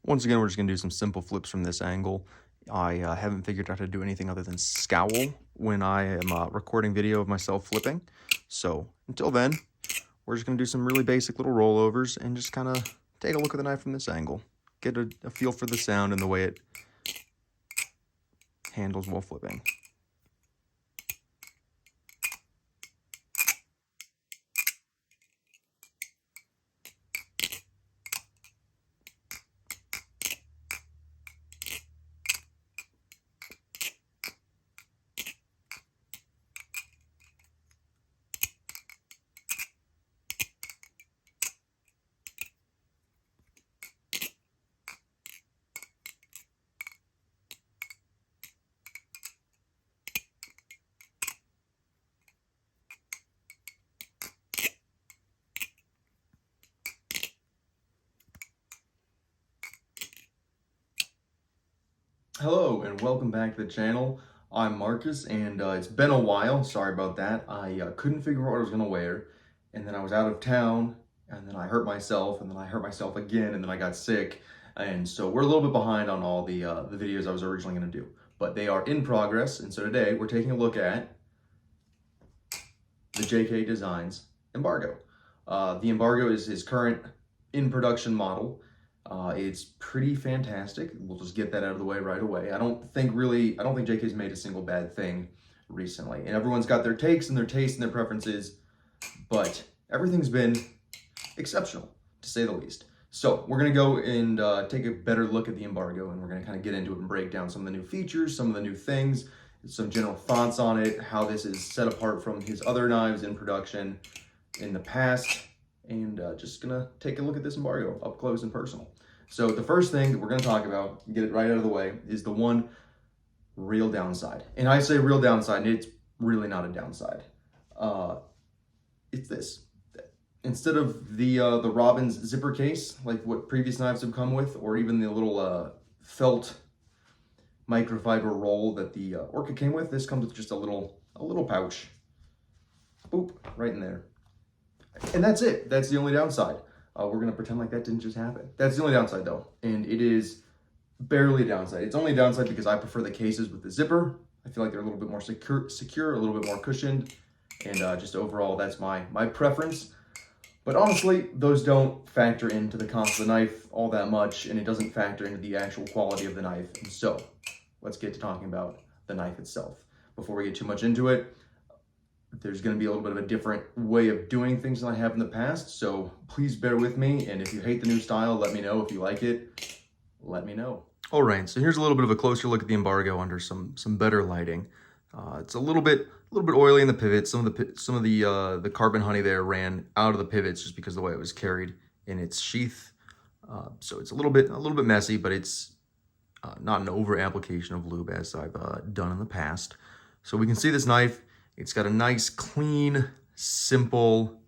Once again, we're just going to do some simple flips from this angle. I haven't figured out how to do anything other than scowl when I am recording video of myself flipping. So until then, we're just going to do some really basic little rollovers and just kind of take a look at the knife from this angle. Get a feel for the sound and the way it handles while flipping. Hello and welcome back to the channel. I'm Marcus and it's been a while. Sorry about that. I couldn't figure out what I was going to wear, and then I was out of town, and then I hurt myself, and then I hurt myself again, and then I got sick, and so we're a little bit behind on all the videos I was originally going to do, but they are in progress. And so today we're taking a look at the JK Designs Embargo. The Embargo is his current in production model. It's pretty fantastic. We'll just get that out of the way right away. I don't think JK's made a single bad thing recently. And everyone's got their takes and their tastes and their preferences, but everything's been exceptional, to say the least. So we're gonna go and take a better look at the Embargo, and we're gonna kind of get into it and break down some of the new features, some of the new things, some general thoughts on it, how this is set apart from his other knives in production in the past, and just gonna take a look at this Embargo up close and personal. So the first thing that we're gonna talk about, get it right out of the way, is the one real downside. And I say real downside, and it's really not a downside. It's this. Instead of the Robbins zipper case, like what previous knives have come with, or even the little felt microfiber roll that the Orca came with, this comes with just a little pouch. Boop, right in there. And that's it. That's the only downside. We're going to pretend like that didn't just happen. That's the only downside, though. And it is barely a downside. It's only a downside because I prefer the cases with the zipper. I feel like they're a little bit more secure, a little bit more cushioned. And just overall, that's my preference. But honestly, those don't factor into the cost of the knife all that much, and it doesn't factor into the actual quality of the knife. And so, let's get to talking about the knife itself. Before we get too much into it, there's going to be a little bit of a different way of doing things than I have in the past, so please bear with me. And if you hate the new style, let me know. If you like it, let me know. All right, so here's a little bit of a closer look at the Embargo under some better lighting. It's a little bit oily in the pivot. Some of the carbon honey there ran out of the pivots just because of the way it was carried in its sheath. So it's a little bit messy, but it's not an over application of lube as I've done in the past. So we can see this knife. It's got a nice, clean, simple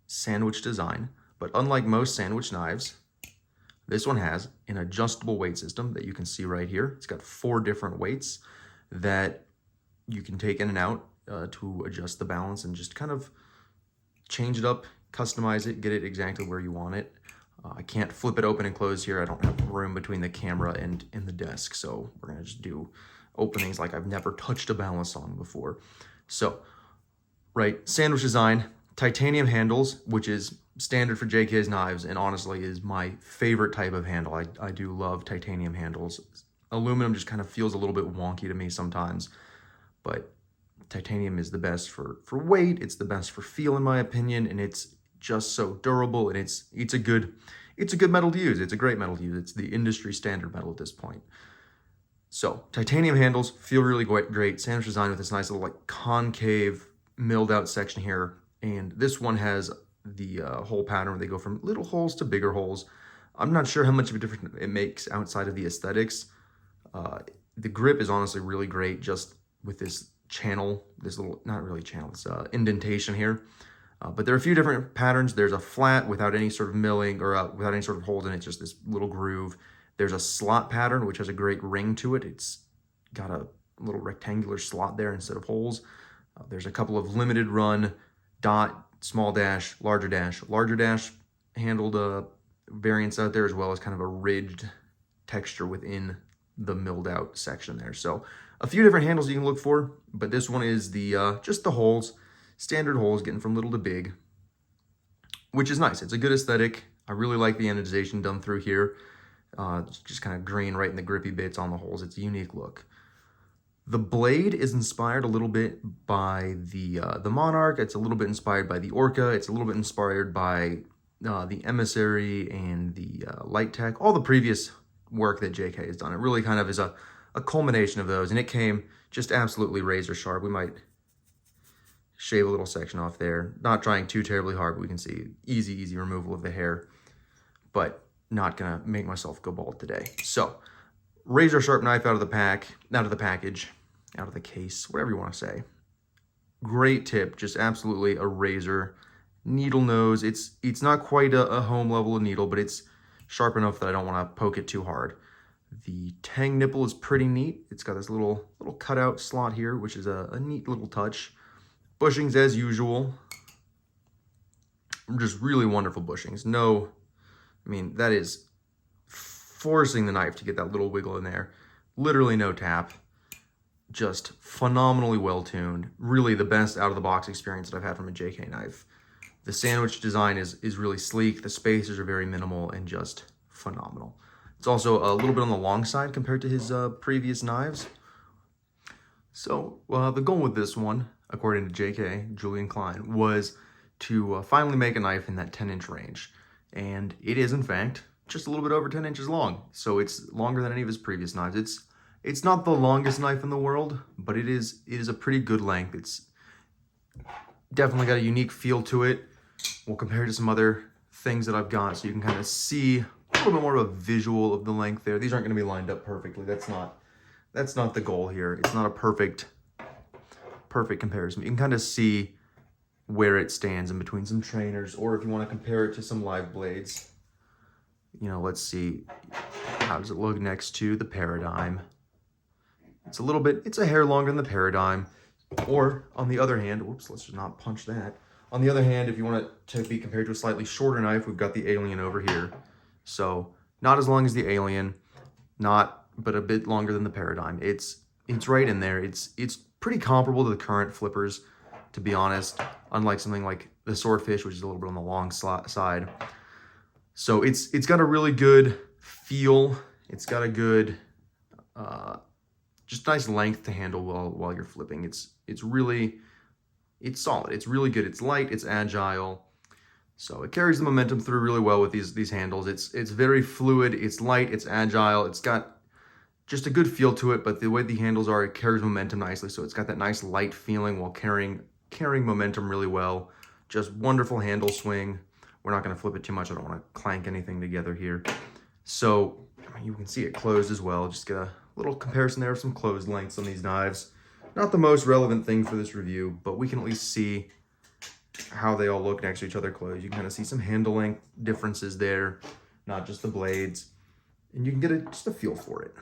sandwich design, but unlike most sandwich knives, this one has an adjustable weight system that you can see right here. It's got 4 different weights that you can take in and out to adjust the balance and just kind of change it up, customize it, get it exactly where you want it. I can't flip it open and close here. I don't have room between the camera and the desk, so we're gonna just do openings like I've never touched a Balisong before. So, right, sandwich design, titanium handles, which is standard for JK's knives, and honestly is my favorite type of handle. I do love titanium handles. Aluminum just kind of feels a little bit wonky to me sometimes, but titanium is the best for weight. It's the best for feel, in my opinion, and it's just so durable, and it's a good metal to use. It's a great metal to use. It's the industry standard metal at this point. So titanium handles feel really great. Sandwich design with this nice little like concave milled out section here. And this one has the hole pattern where they go from little holes to bigger holes. I'm not sure how much of a difference it makes outside of the aesthetics. The grip is honestly really great just with this channel, this little, not really channel, it's indentation here. But there are a few different patterns. There's a flat without any sort of milling or without any sort of holes in it, just this little groove. There's a slot pattern, which has a great ring to it. It's got a little rectangular slot there instead of holes. There's a couple of limited run dot, small dash, larger dash handled variants out there, as well as kind of a ridged texture within the milled out section there. So a few different handles you can look for, but this one is the just the holes, standard holes, getting from little to big, which is nice. It's a good aesthetic. I really like the anodization done through here. Just kind of green right in the grippy bits on the holes. It's a unique look. The blade is inspired a little bit by the Monarch. It's a little bit inspired by the Orca. It's a little bit inspired by the Emissary and the Light Tech. All the previous work that JK has done. It really kind of is a culmination of those, and it came just absolutely razor sharp. We might shave a little section off there. Not trying too terribly hard, but we can see easy removal of the hair, but not gonna make myself go bald today. So razor sharp knife out of the package, out of the case, whatever you want to say. Great tip, just absolutely a razor. Needle nose, it's not quite a home level of needle, but it's sharp enough that I don't want to poke it too hard. The tang nipple is pretty neat. It's got this little cutout slot here, which is a neat little touch. Bushings as usual. Just really wonderful bushings. No, I mean, that is forcing the knife to get that little wiggle in there. Literally no tap. Just phenomenally well tuned. Really the best out of the box experience that I've had from a JK knife. The sandwich design is really sleek. The spacers are very minimal and just phenomenal. It's also a little bit on the long side compared to his previous knives. So the goal with this one, according to JK, Julian Klein, was to finally make a knife in that 10-inch range. And it is, in fact, just a little bit over 10 inches long. So it's longer than any of his previous knives. It's not the longest knife in the world, but it is a pretty good length. It's definitely got a unique feel to it. We'll compare it to some other things that I've got so you can kind of see a little bit more of a visual of the length there. These aren't going to be lined up perfectly. That's not the goal here. It's not a perfect comparison. You can kind of see where it stands in between some trainers, or if you want to compare it to some live blades, you know, let's see, how does it look next to the Paradigm? It's a hair longer than the Paradigm. Or on the other hand, whoops, let's just not punch that. On the other hand, if you want it to be compared to a slightly shorter knife, we've got the Alien over here. So not as long as the Alien, but a bit longer than the Paradigm. It's right in there. It's pretty comparable to the current flippers, to be honest, unlike something like the Swordfish, which is a little bit on the long side. So it's got a really good feel. It's got a good, just nice length to handle while you're flipping. It's solid. It's really good. It's light. It's agile. So it carries the momentum through really well with these handles. It's very fluid. It's light. It's agile. It's got just a good feel to it, but the way the handles are, it carries momentum nicely. So it's got that nice light feeling while carrying momentum really well. Just wonderful handle swing. We're not going to flip it too much. I don't want to clank anything together here. So I mean, you can see it closed as well. Just get a little comparison there of some closed lengths on these knives. Not the most relevant thing for this review, but we can at least see how they all look next to each other closed. You can kind of see some handle length differences there, not just the blades, and you can get just a feel for it.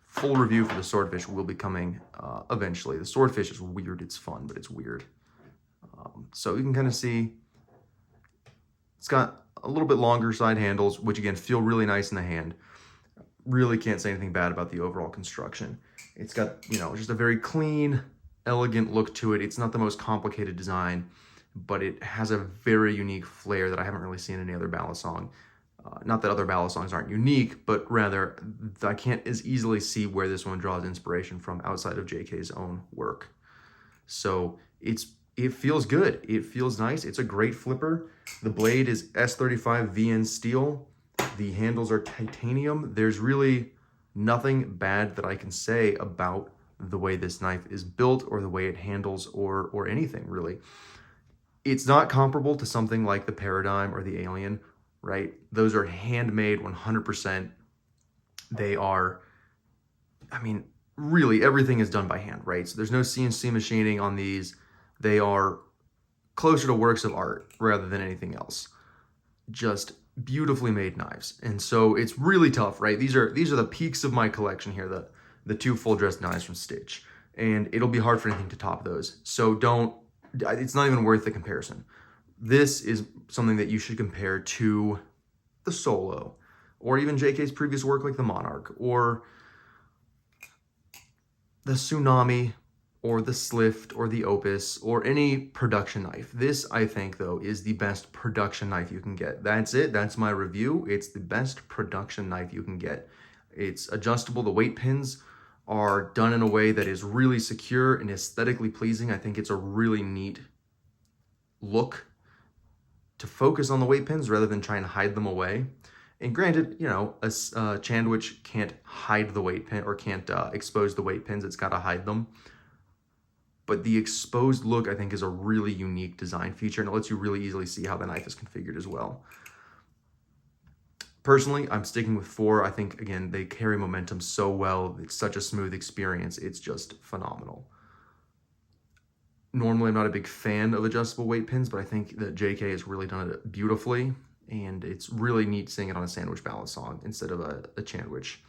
Full review for the Swordfish will be coming eventually. The Swordfish is weird. It's fun, but it's weird. So you can kind of see it's got a little bit longer side handles, which again feel really nice in the hand. Really can't say anything bad about the overall construction. It's got, you know, just a very clean, elegant look to it. It's not the most complicated design, but it has a very unique flair that I haven't really seen in any other Balisong. Not that other Balisongs aren't unique, but rather I can't as easily see where this one draws inspiration from outside of JK's own work. So it feels good. It feels nice. It's a great flipper. The blade is S35 VN steel. The handles are titanium. There's really nothing bad that I can say about the way this knife is built or the way it handles or anything really. It's not comparable to something like the Paradigm or the Alien, right? Those are handmade 100%. They are, I mean, really everything is done by hand, right? So there's no CNC machining on these. They are closer to works of art rather than anything else. Just beautifully made knives. And so it's really tough, right? These are the peaks of my collection here, the two full dress knives from Stitch. And it'll be hard for anything to top those. So it's not even worth the comparison. this is something that you should compare to the Solo, or even JK's previous work like the Monarch, or the Tsunami, or the Slift, or the Opus, or any production knife. This, I think, though, is the best production knife you can get. That's it. That's my review. It's the best production knife you can get. It's adjustable. The weight pins are done in a way that is really secure and aesthetically pleasing. I think it's a really neat look to focus on the weight pins rather than try and hide them away. And granted, you know, a Chandwich can't hide the weight pin or can't expose the weight pins. It's got to hide them. But the exposed look, I think, is a really unique design feature, and it lets you really easily see how the knife is configured as well. Personally, I'm sticking with 4. I think, again, they carry momentum so well. It's such a smooth experience. It's just phenomenal. Normally, I'm not a big fan of adjustable weight pins, but I think that JK has really done it beautifully, and it's really neat seeing it on a sandwich Balisong instead of a Chandwich.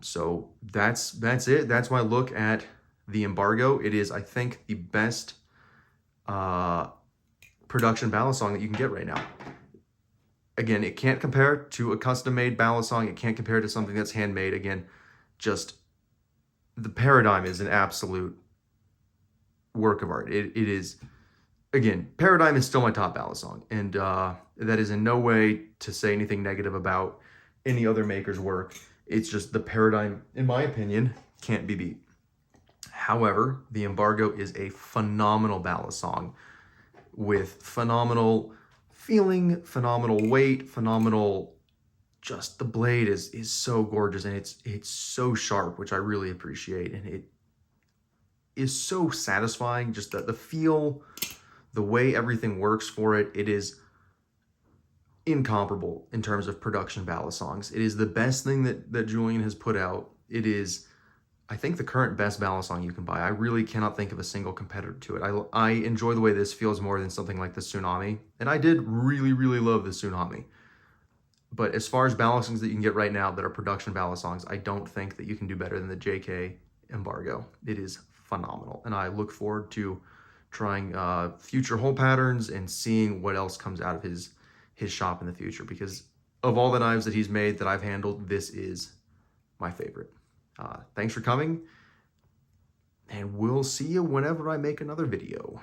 So that's it. That's my look at the Embargo. It is, I think, the best production Balisong that you can get right now. Again, it can't compare to a custom-made Balisong. It can't compare to something that's handmade. Again, just the Paradigm is an absolute work of art. It is, again, Paradigm is still my top Balisong, and that is in no way to say anything negative about any other maker's work. It's just the Paradigm, in my opinion, can't be beat. However, the Embargo is a phenomenal Balisong with phenomenal feeling, phenomenal weight, phenomenal, just the blade is so gorgeous, and it's so sharp, which I really appreciate, and it is so satisfying. Just the feel, the way everything works for it, it is incomparable in terms of production Balisongs. It is the best thing that Julian has put out. It is, I think, the current best Balisong you can buy. I really cannot think of a single competitor to it. I enjoy the way this feels more than something like the Tsunami, and I did really, really love the Tsunami. But as far as Balisongs that you can get right now that are production Balisongs, I don't think that you can do better than the JK Embargo. It is phenomenal, and I look forward to trying future hole patterns and seeing what else comes out of his shop in the future, because of all the knives that he's made that I've handled, this is my favorite. Thanks for coming, and we'll see you whenever I make another video.